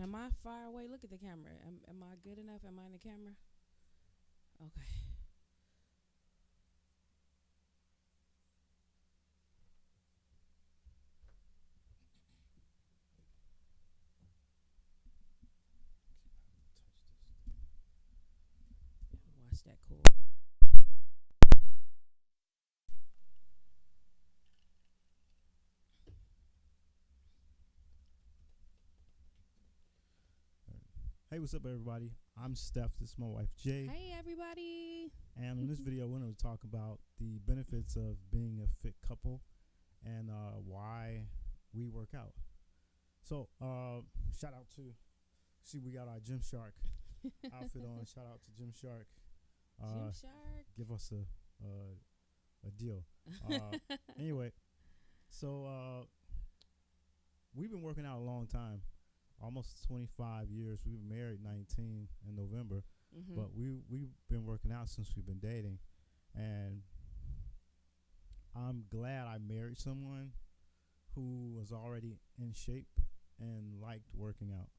Am I far away? Look at the camera. Am I good enough? Am I in the camera? Okay. Watch that cool. Hey, what's up, everybody? I'm Steph. This is my wife, Jay. Hey, everybody. And in this video, we're going to talk about the benefits of being a fit couple and why we work out. So, shout out to, see, we got our Gymshark outfit on. Shout out to Gymshark. Gymshark. Give us a deal. Anyway, so we've been working out a long time. Almost 25 years. We've been married 19 in November, but we've been working out since we've been dating, and I'm glad I married someone who was already in shape and liked working out.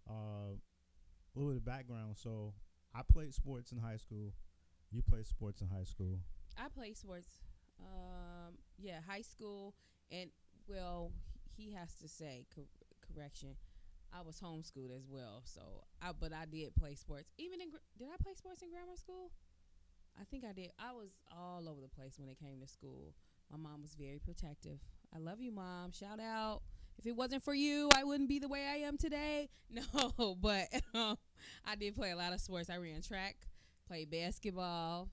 A little bit of background. So I played sports in high school. You played sports in high school. I play sports. Yeah, high school, and well, he has to say correction. I was homeschooled as well, but I did play sports. Even did I play sports in grammar school? I think I did. I was all over the place when it came to school. My mom was very protective. I love you, Mom. Shout out. If it wasn't for you, I wouldn't be the way I am today. No, but I did play a lot of sports. I ran track, played basketball,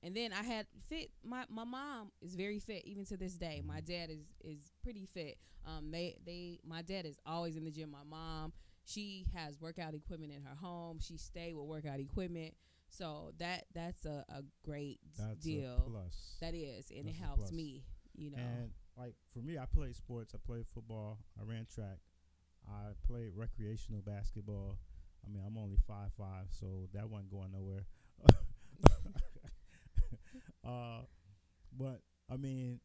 and then I had fit. My mom is very fit even to this day. My dad is pretty fit. My dad is always in the gym. My mom, she has workout equipment in her home. She stayed with workout equipment. So that's a great deal. A plus. That is, and That's it a helps plus. me. And like for me, I played sports. I played football. I ran track. I played recreational basketball. I mean, I'm only 5'5", so that wasn't going nowhere. But I mean,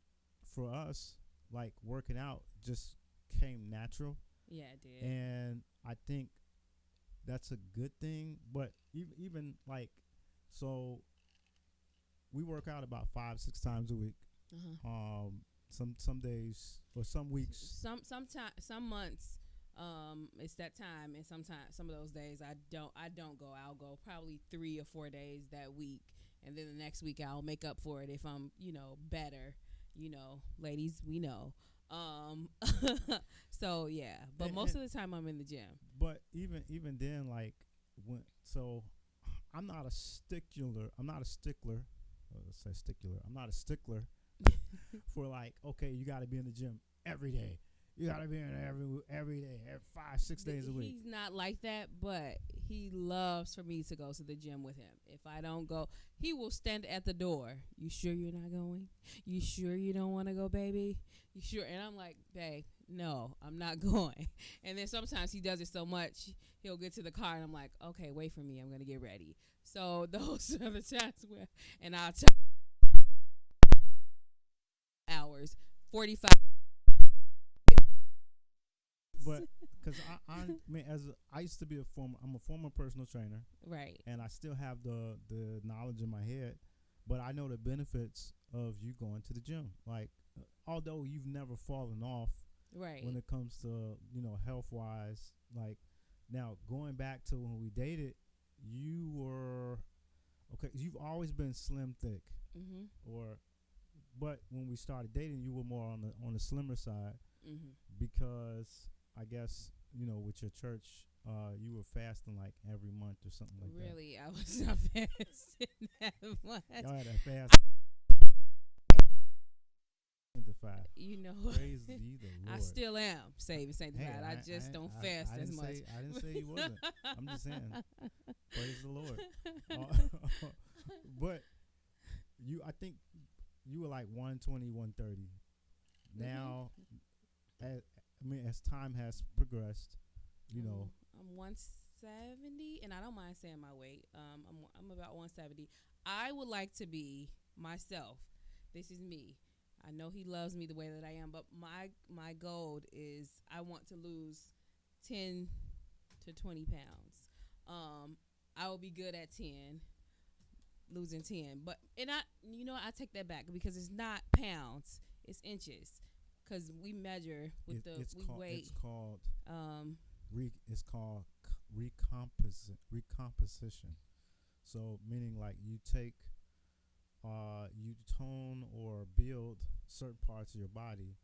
for us, like working out just came natural, Yeah, it did. and I think that's a good thing. But even like, so we work out about 5-6 times a week. Some days or some weeks. Some months, it's that time, and sometimes some of those days I don't go. I'll go probably 3 or 4 days that week, and then the next week I'll make up for it if I'm better. Ladies, we know. So yeah, but most of the time I'm in the gym. But even then, like when so, I'm not a stickler. I'm not a stickler. Let's say stickler. I'm not a stickler for like, okay, you got to be in the gym every day. You got to be in there every day, 5-6 days a week. He's not like that, but he loves for me to go to the gym with him. If I don't go, he will stand at the door. You sure you're not going? You sure you don't want to go, baby? You sure? And I'm like, babe, no, I'm not going. And then sometimes he does it so much, he'll get to the car and I'm like, okay, wait for me. I'm going to get ready. So those are the times where, and I'll tell hours, 45. But because I mean, I used to be I'm a former personal trainer, Right. and I still have the knowledge in my head, but I know the benefits of you going to the gym. Like, although you've never fallen off, Right. when it comes to health wise, like now going back to when we dated, you were okay. You've always been slim thick, or but when we started dating, you were more on the slimmer side because I guess with your church, you were fasting like every month or something like that. Really, I was not fasting that much. Y'all had a fast. Sanctified. Praise ye the Lord. I still am saved and sanctified. Hey, I just don't fast as much. I didn't say you wasn't. I'm just saying. Praise the Lord. But I think you were like 120, 130. Now, as time has progressed, I'm 170, and I don't mind saying my weight. I'm about 170. I would like to be myself. This is me. I know he loves me the way that I am, but my goal is I want to lose 10 to 20 pounds. I will be good at 10, losing 10. But and I take that back because it's not pounds, it's inches. Cause we measure with we weigh. It's called Um, it's called recomposition. So meaning like you tone or build certain parts of your body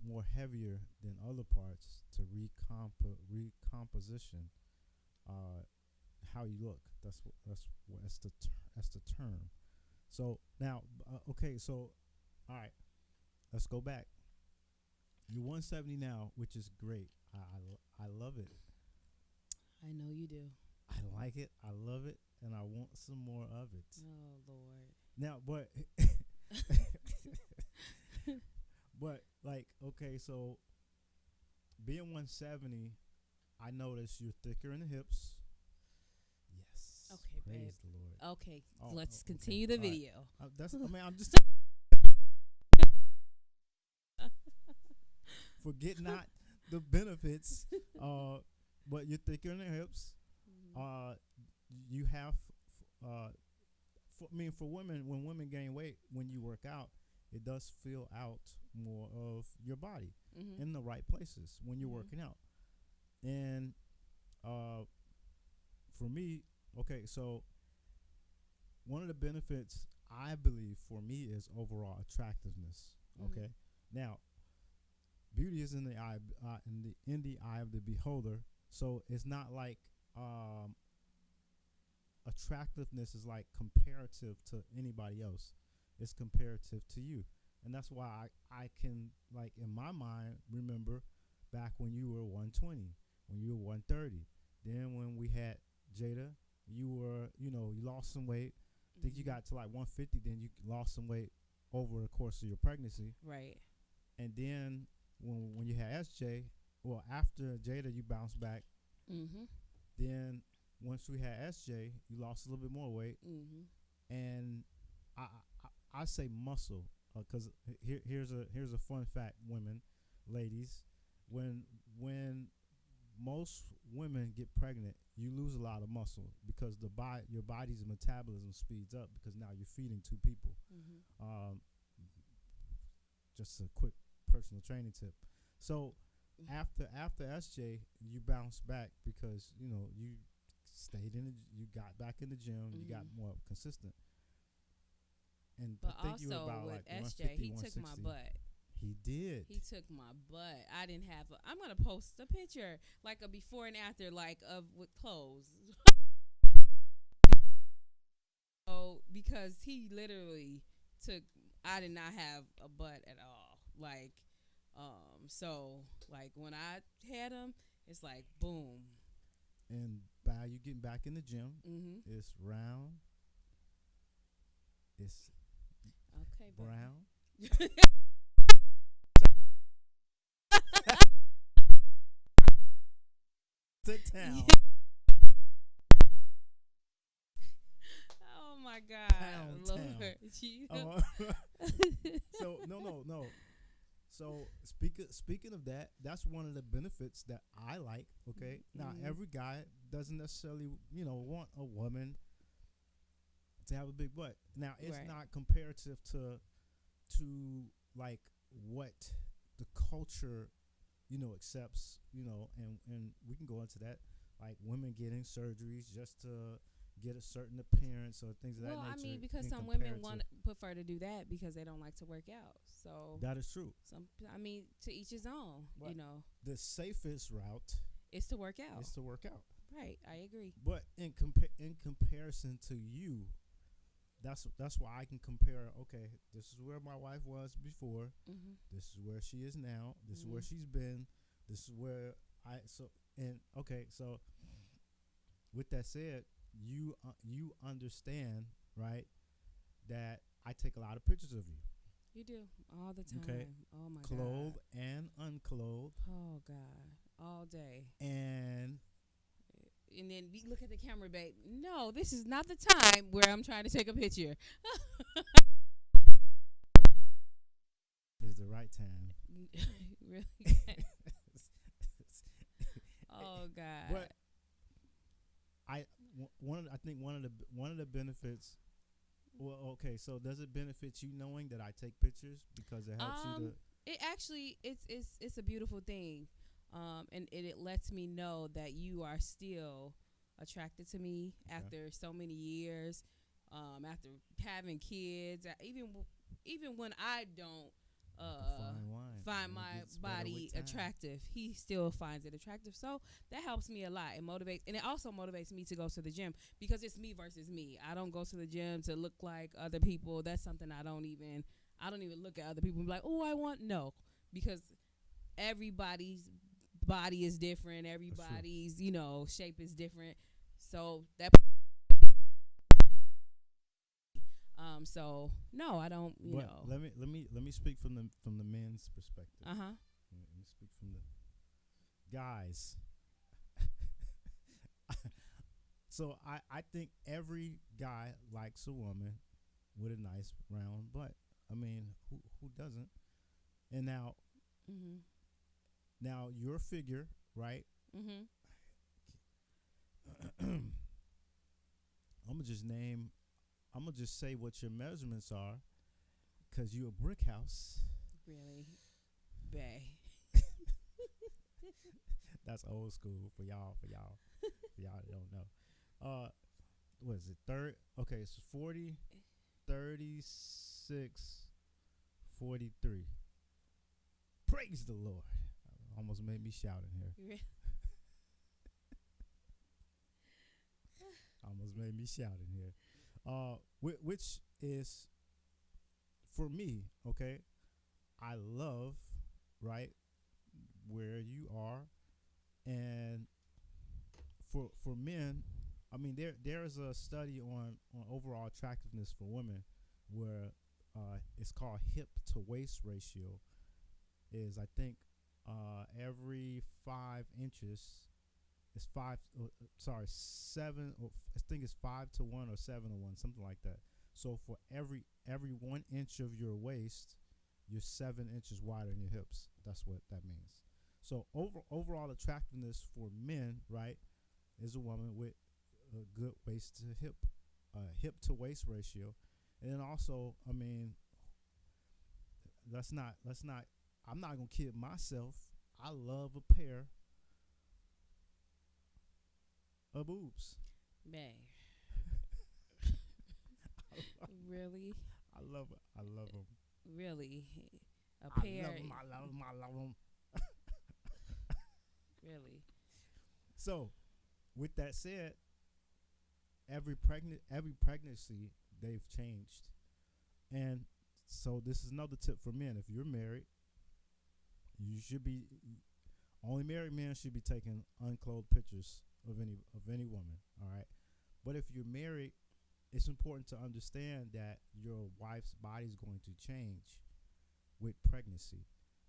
more heavier than other parts to recomposition uh, how you look. That's the term. So now, okay, so all right, let's go back. You're 170 now, which is great. I love it. I know you do. I like it. I love it, and I want some more of it. Oh Lord. Now, but but like okay, so being 170, I notice you're thicker in the hips. Yes. Okay, praise babe. the Lord. Okay, Oh, let's okay. continue the All right. video. That's. I mean, I'm just forget not the benefits. But you're thicker in the hips. Mhm. You have. For women, when women gain weight, when you work out, it does fill out more of your body Mhm. in the right places when you're Mhm. working out. And uh, for me, okay, so one of the benefits I believe for me is overall attractiveness. Mhm. Okay, now beauty is in the eye, in the eye of the beholder. So it's not like um, attractiveness is like comparative to anybody else. It's comparative to you, and that's why I can like in my mind remember back when you were 120, when you were 130. Then when we had Jada, you were you lost some weight. I think you Mhm. got to like 150. Then you lost some weight over the course of your pregnancy, Right. and then when you had SJ, well after Jada you bounced back. Mhm. Then once we had SJ, you lost a little bit more weight, Mhm. and I I say muscle because here's a fun fact, women, ladies, when most women get pregnant, you lose a lot of muscle because your body's metabolism speeds up because now you're feeding two people. Mhm. Um, just a quick personal training tip. So after SJ, you bounce back because you you got back in the gym, you got Mhm. more consistent. And I But think you were also about with like SJ, 150, he took my 160. butt. He did. He took my butt. I didn't have. I'm gonna post a picture, like a before and after, like of with clothes. Oh, because he literally took. I did not have a butt at all. Like, so like when I had him, it's like boom. And by you getting back in the gym, Mhm. it's round, it's Okay, brown. baby. To town. Oh my Pound God, town. Lord, you. So no. So speaking of that, that's one of the benefits that I like. Okay, now Mhm. every guy doesn't necessarily want a woman to have a big butt. Now it's Right. not comparative to like what the culture accepts. And we can go into that, like women getting surgeries just to get a certain appearance or things of that Well, I nature mean, because in some women comparative. prefer to do that because they don't like to work out. So That is true. I mean, to each his own. But the safest route It's to work out. is to work out. Right. I agree. But in comparison to you, that's why I can compare. Okay, this is where my wife was before. Mhm. This is where she is now. This is where Mhm. she's been. This is where I so and okay. So with that said, you understand, right, that I take a lot of pictures of you. You do all the time. Okay, Oh my clothed God. and unclothed, Oh God. All day. and And then we look at the camera, babe. No, this is not the time where I'm trying to take a picture. is the right time. Really? Oh God. But I think one of the benefits. Well, okay, so does it benefit you knowing that I take pictures because it helps you to? It actually it's a beautiful thing, and it lets me know that you are still attracted to me after so many years, after having kids, even when I don't Fine wine. find It my gets better body with time. attractive, he still finds it attractive. So that helps me a lot. It motivates, and it also motivates me to go to the gym because it's me versus me. I don't go to the gym to look like other people. That's something I don't even look at other people and be like, oh, I want no, because everybody's body is different. Everybody's shape is different. So that so no, I don't. But let me speak from the men's perspective. Uh huh. Let me speak from the guys. So I think every guy likes a woman with a nice round butt. I mean, who doesn't? And now Mhm. your figure, right? Mhm. I'm gonna just say what your measurements are, cause you a brick house. Really, bae. That's old school for y'all. For y'all that don't know. What is it? Okay, it's 40, 36, 43. Praise the Lord. Almost made me shout in here. Almost made me shout in here. Which is for me, okay? I love, right, where you are, and for men, I mean there's a study on overall attractiveness for women where it's called hip to waist ratio. Is I think every 5 inches is seven. I think it's 5 to 1 or 7 to 1, something like that. So for every 1 inch of your waist, you're 7 inches wider in your hips. That's what that means. So overall attractiveness for men, right, is a woman with a good waist to hip to waist ratio, and then also, I mean, let's not. I'm not gonna kid myself. I love a pair of boobs. Bae. Really? I love them. Really? A I pair? love them. Really? So, with that said, every pregnancy they've changed, and so this is another tip for men. If you're married, you should be only married men should be taking unclothed pictures of any woman. All right, but if you're married, it's important to understand that your wife's body is going to change with pregnancy.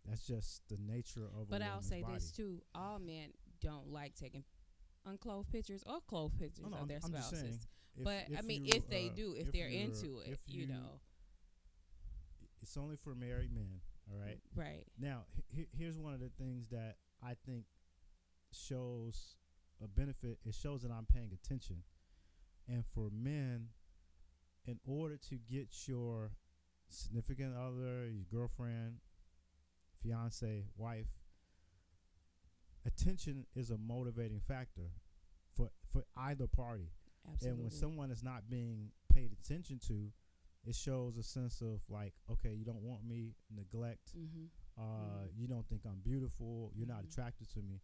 That's just the nature of But a I'll woman's say body. this too: all men don't like taking unclothed pictures or clothed pictures of their I'm just spouses. saying. But I mean, if they do, if they're into it, it's only for married men. All right. Right. Now, here's one of the things that I think shows a benefit. It shows that I'm paying attention. And for men, in order to get your significant other, your girlfriend, fiance, wife, attention is a motivating factor for either party. Absolutely. And when someone is not being paid attention to, it shows a sense of like, okay, you don't want me, neglect. Mm-hmm. You don't think I'm beautiful. You're not attracted to me.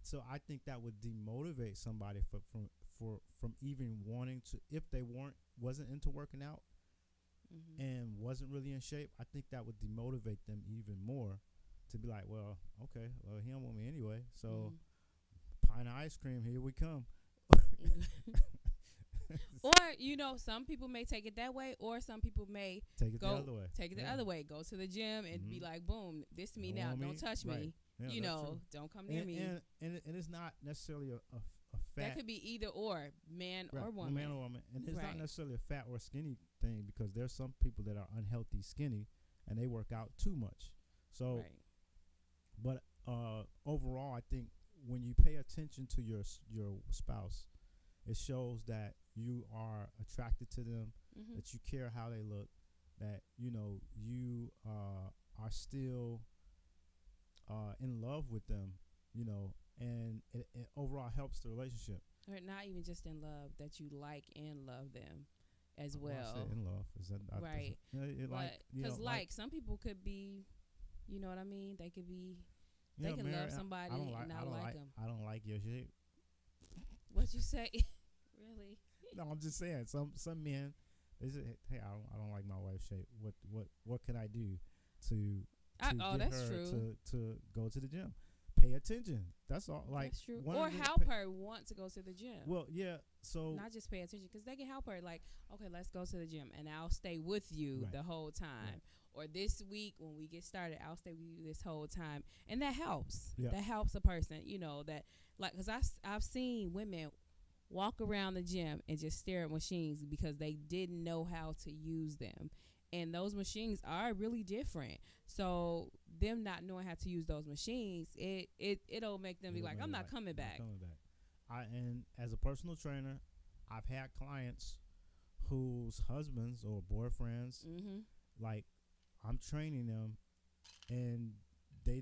So I think that would demotivate somebody from even wanting to, if they wasn't into working out and wasn't really in shape. I think that would demotivate them even more to be like, well, okay, well, he don't want me anyway. So pint of ice cream, here we come. Or some people may take it that way, or some people may take it the other way. Take it the other way. Go to the gym and be like, boom, this me now. Don't touch me. Yeah, don't come near me. And it's not necessarily a fat. That could be either or, man or woman. Man or woman. And it's not necessarily a fat or skinny thing, because there's some people that are unhealthy skinny and they work out too much. So, but overall, I think when you pay attention to your spouse, it shows that you are attracted to them, that you care how they look, that you are still in love with them, and it overall helps the relationship. Or not even just in love, that you like and love them as Well, I well. said in love. Is that Right. Because some people could be, you know what I mean? They could be, they can Mary, love somebody and not like them. I don't like your shape. What you say? Really? No, I'm just saying. Some men, they say, "Hey, I don't like my wife's shape. What can I do to get that's her true. to go to the gym? Pay attention. That's all. Like, That's true. one Or of the help her want to go to the gym. Well, yeah. So Not just pay attention, because they can help her. Like, okay, let's go to the gym, and I'll stay with you Right. the whole time. Right. Or this week when we get started, I'll stay with you this whole time, and that helps. Yeah. That helps a person. That, like, because I've seen women walk around the gym and just stare at machines because they didn't know how to use them, and those machines are really different. So them not knowing how to use those machines, it'll make them be like, I'm not coming back. And as a personal trainer, I've had clients whose husbands or boyfriends, like, I'm training them, and they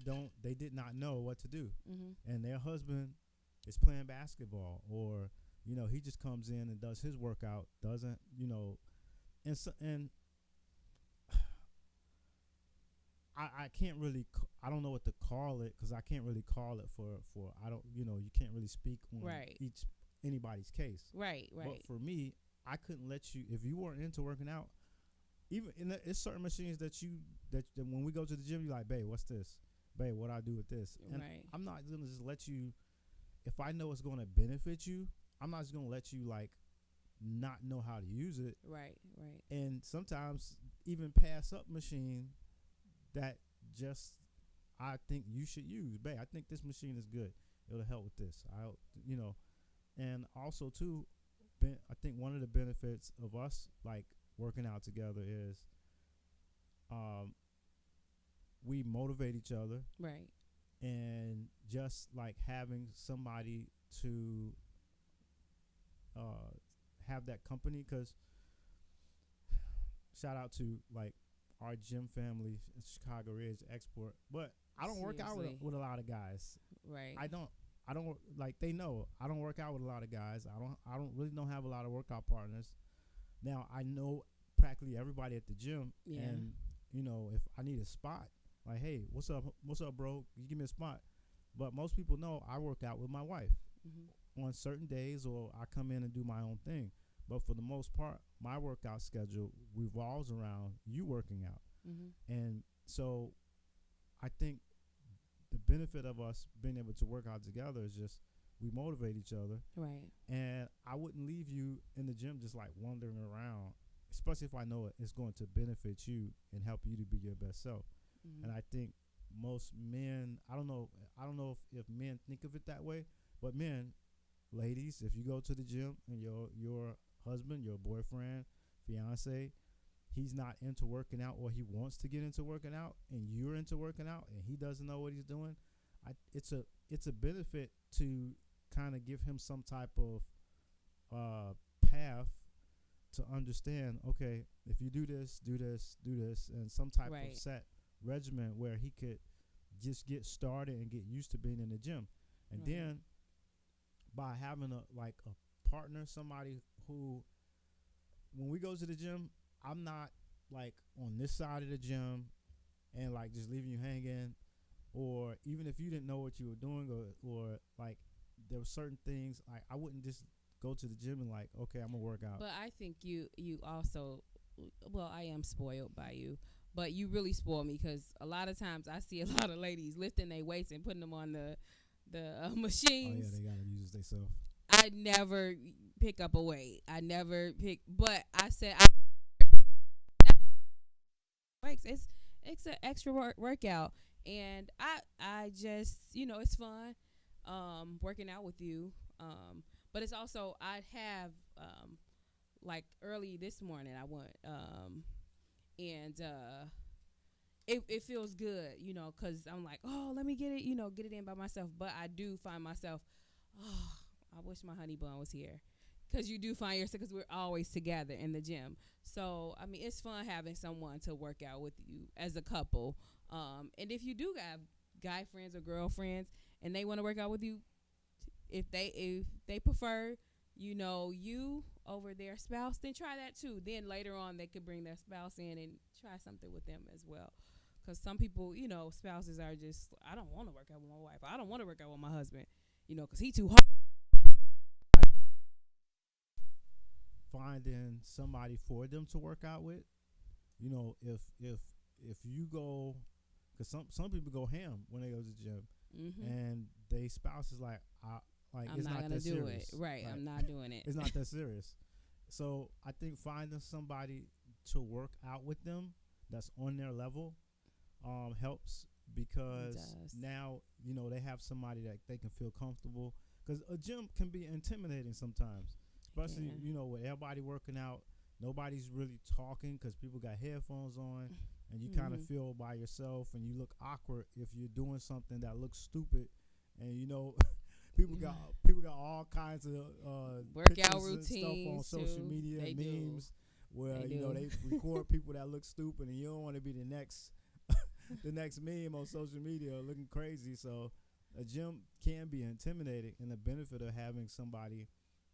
did not know what to do, and their husband is playing basketball, or he just comes in and does his workout, doesn't and I can't really I don't know what to call it, because I can't really call it for I don't you can't really speak on Right. anybody's case. Right. But for me, I couldn't let you, if you weren't into working out, even it's certain machines that when we go to the gym, you're like, babe, what's this? Babe, what I do with this? And Right. I'm not gonna just let you, if I know it's gonna benefit you, I'm not just gonna let you like not know how to use it. Right. And sometimes even pass up machine that just I think you should use. Babe, I think this machine is good. It'll help with this. And also too, I think one of the benefits of us like working out together is we motivate each other, Right. and just like having somebody to have that company, because shout out to like our gym family, Chicago Ridge Export, but I don't work out with a lot of guys. Right. I don't like, they know I don't work out with a lot of guys. I don't really don't have a lot of workout partners. Now I know practically everybody at the gym, Yeah. and if I need a spot, like, hey, what's up, bro? You give me a spot. But most people know I work out with my wife on certain days, or I come in and do my own thing. But for the most part, my workout schedule revolves around you working out. And so I think the benefit of us being able to work out together is just we motivate each other. Right. And I wouldn't leave you in the gym just like wandering around, especially if I know it's going to benefit you and help you to be your best self. And I think most men, I don't know if men think of it that way, but men, ladies, if you go to the gym and your husband, your boyfriend, fiance, he's not into working out, or he wants to get into working out, and you're into working out, and he doesn't know what he's doing, it's a benefit to kind of give him some type of path to understand, okay, if you do this, and some type Right. of set regimen where he could just get started and get used to being in the gym. And Right. then by having a partner, somebody who, when we go to the gym, I'm not like on this side of the gym and like just leaving you hanging, or even if you didn't know what you were doing, or like there were certain things, like I wouldn't just go to the gym and like, okay, I'm gonna work out. But I think you also, well, I am spoiled by you, but you really spoil me, because a lot of times I see a lot of ladies lifting their weights and putting them on the machines. Oh yeah, they gotta use themselves. I never pick up a weight. But I said it's an extra workout, and I just, it's fun working out with you, but it's also, I have like early this morning I went and it feels good, you know, because I'm like, oh, let me get it, you know, get it in by myself. But I do find myself, oh, I wish my honey bun was here. Because you do find yourself, because we're always together in the gym. So, I mean, it's fun having someone to work out with you as a couple. And if you do have guy friends or girlfriends and they want to work out with you, if they prefer, you know, you over their spouse, then try that too. Then later on, they could bring their spouse in and try something with them as well. Because some people, you know, spouses are just, I don't want to work out with my wife. I don't want to work out with my husband, you know, because he too hard. Finding somebody for them to work out with, you know, if you go, because some people go ham when they go to the gym, and they spouse is like, I'm it's not not gonna that do serious. it. Right. I'm not doing it. It's not that serious. So I think finding somebody to work out with them that's on their level helps, because now, you know, they have somebody that they can feel comfortable, because a gym can be intimidating sometimes, especially, you know, with everybody working out, nobody's really talking because people got headphones on, and you kind of feel by yourself, and you look awkward if you're doing something that looks stupid, and you know. People got all kinds of workout routines stuff on social media, memes, where you know they record people that look stupid, and you don't want to be the next the next meme on social media looking crazy. So a gym can be intimidating, and the benefit of having somebody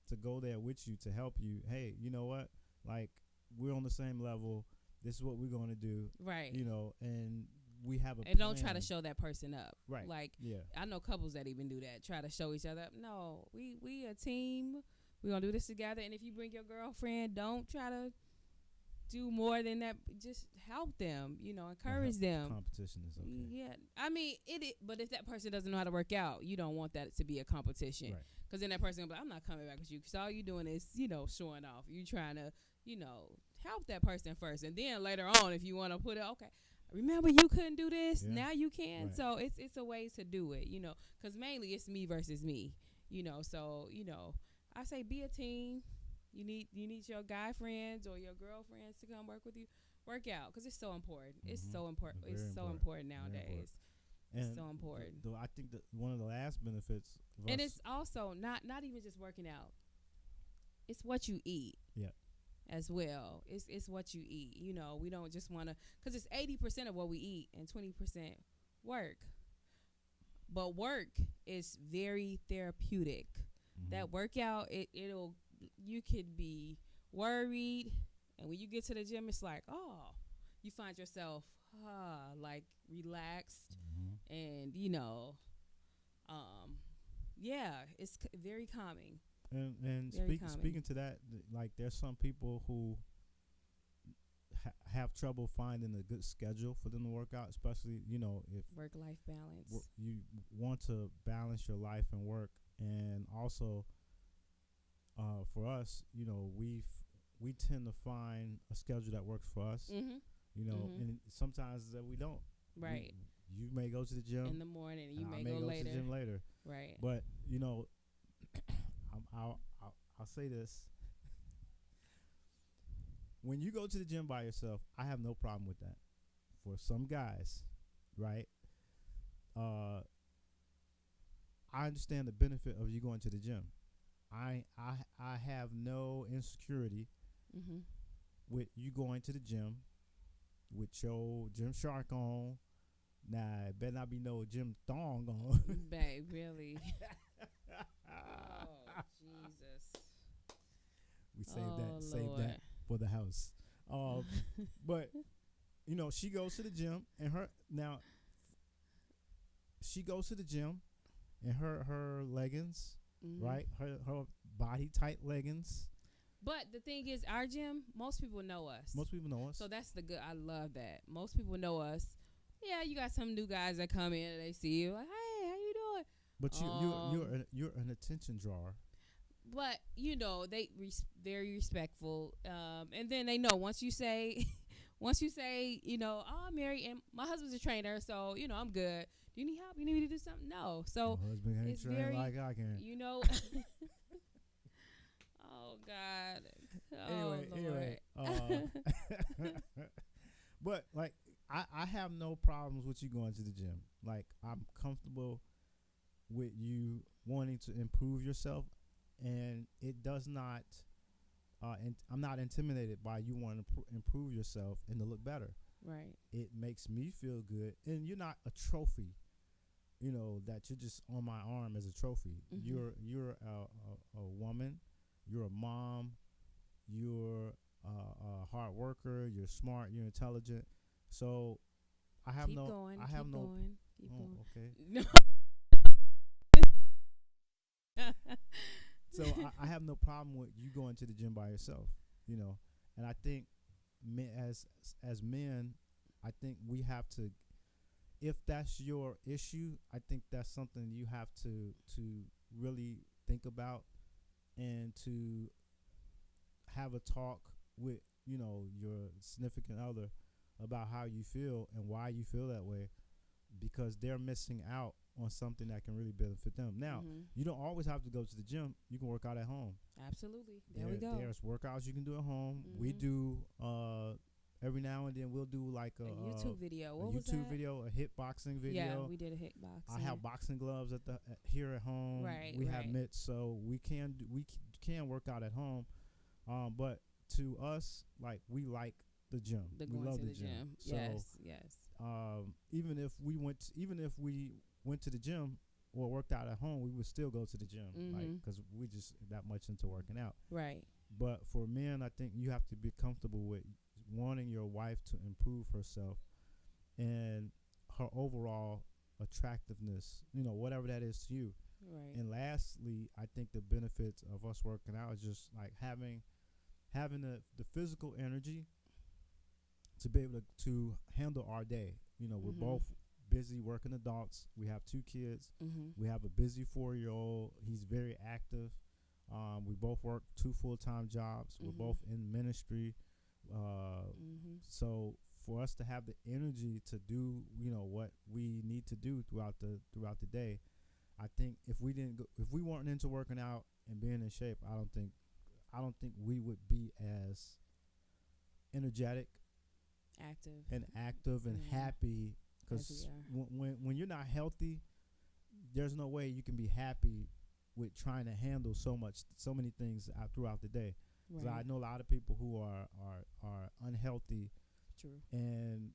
to go there with you to help you. Hey, you know what? Like, we're on the same level. This is what we're going to do. Right. You know, and we have a and plan. Don't try to show that person up. Right. Like, yeah. I know couples that even do that, try to show each other up. No, we a team. We're going to do this together. And if you bring your girlfriend, don't try to do more than that. Just help them, you know, encourage them. Competition is okay. Yeah. I mean, but if that person doesn't know how to work out, you don't want that to be a competition. Right. Because then that person will be like, I'm not coming back with you, because all you doing is, you know, showing off. You trying to, you know, help that person first. And then later on, if you want to put it, okay, remember you couldn't do this, now you can. Right. So it's a way to do it, you know, because mainly it's me versus me, you know. So, you know, I say be a team. You need your guy friends or your girlfriends to come work with you. Work out, because it's so important. It's so important. It's so important nowadays. It's so important. I think that one of the last benefits of and it's also not even just working out. It's what you eat. Yeah. As well, it's what you eat. You know, we don't just want to, because it's 80% of what we eat and 20% work. But work is very therapeutic. That workout, it'll, you could be worried, and when you get to the gym, it's like, oh, you find yourself like relaxed, and you know, yeah, it's very calming. And speaking to that, like, there's some people who have trouble finding a good schedule for them to work out, especially, you know, if work-life balance. You want to balance your life and work, and also for us, you know, we tend to find a schedule that works for us, you know, and sometimes that we don't. Right. You may go to the gym in the morning, and you may go later. to the gym later. Right. But you know. I'll say this. When you go to the gym by yourself, I have no problem with that. For some guys, right? I understand the benefit of you going to the gym. I have no insecurity with you going to the gym with your Gymshark on. Nah, it better not be no gym thong on. Babe, really? Oh, Jesus. We save that for the house. But you know, she goes to the gym, and she goes to the gym in her leggings, right? Her body tight leggings. But the thing is, our gym, most people know us. So that's the good. I love that. Most people know us. Yeah, you got some new guys that come in and they see you like, hey, how you doing? But you're an attention drawer. But you know, very respectful, and then they know once you say, you know, oh, I'm married and my husband's a trainer, so you know I'm good. Do you need help? You need me to do something? No. So my husband ain't trained very, like I can. You know. Oh God. Anyway. But like I have no problems with you going to the gym. Like, I'm comfortable with you wanting to improve yourself, and it does not. And I'm not intimidated by you wanting to improve yourself and to look better. Right. It makes me feel good, and you're not a trophy. That you're just on my arm as a trophy. Mm-hmm. You're a woman. You're a mom. You're a hard worker. You're smart. You're intelligent. So I have Keep no. going. I have keep no. Going. Keep Oh, going. okay. No. So I have no problem with you going to the gym by yourself. And I think as men, I think we have to. If that's your issue, I think that's something you have to really think about, and to have a talk with your significant other about how you feel and why you feel that way, because they're missing out on something that can really benefit them. Now, you don't always have to go to the gym. You can work out at home. Absolutely. There we go. There's workouts you can do at home. We do every now and then we'll do like a YouTube video. What a was YouTube that? video, a hitboxing video. Yeah, we did a hitboxing. I have boxing gloves here at home. Right, we have right. mitts, so we can work out at home. But to us, like, we like the gym. The we going love to the the gym. So, Yes. even if we went to the gym or worked out at home, we would still go to the gym, because we just that much into working out. Right. But for men, I think you have to be comfortable with wanting your wife to improve herself and her overall attractiveness, whatever that is to you. Right. And lastly, I think the benefits of us working out is just like having the physical energy to be able to handle our day. We're both busy working adults. We have 2 kids. We have a busy 4-year-old. He's very active. We both work 2 full-time jobs. We're both in ministry. So for us to have the energy to do, what we need to do throughout the day, I think if we weren't into working out and being in shape, I don't think we would be as energetic, active and happy. Because when you're not healthy, there's no way you can be happy with trying to handle so many things throughout the day. Right. I know a lot of people who are unhealthy. True. And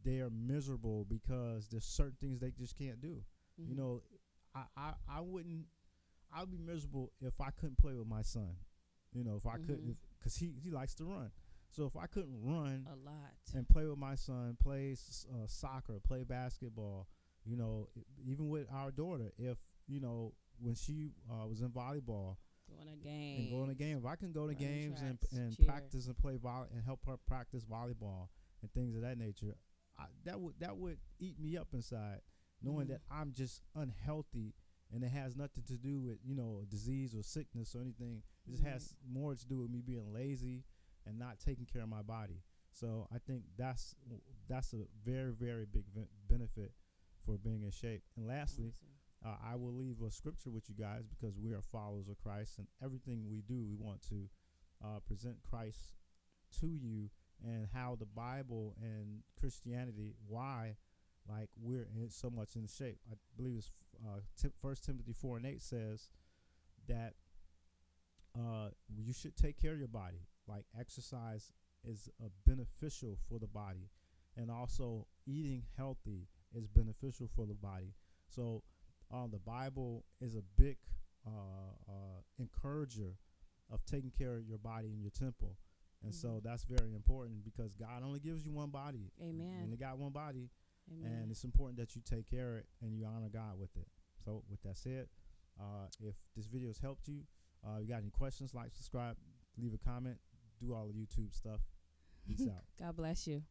they are miserable because there's certain things they just can't do. I'd be miserable if I couldn't play with my son. If I couldn't, because he likes to run. So if I couldn't run a lot and play with my son, play soccer, play basketball, even with our daughter, if when she was in volleyball, going to game, if I can go to games and practice and play and help her practice volleyball and things of that nature, that would eat me up inside, knowing that I'm just unhealthy, and it has nothing to do with disease or sickness or anything. It just has more to do with me being lazy and not taking care of my body. So I think that's a very, very big benefit for being in shape. And lastly, I will leave a scripture with you guys, because we are followers of Christ, and everything we do, we want to present Christ to you, and how the Bible and Christianity, why we're so much in shape. I believe it's 1 Timothy 4:8 says that you should take care of your body. Like, exercise is beneficial for the body, and also eating healthy is beneficial for the body. So the Bible is a big encourager of taking care of your body and your temple. And so that's very important, because God only gives you one body. Amen. You only got one body. Amen. And it's important that you take care of it and you honor God with it. So with that said, if this video has helped you, you got any questions, like, subscribe, leave a comment, do all the YouTube stuff. Peace out. God bless you.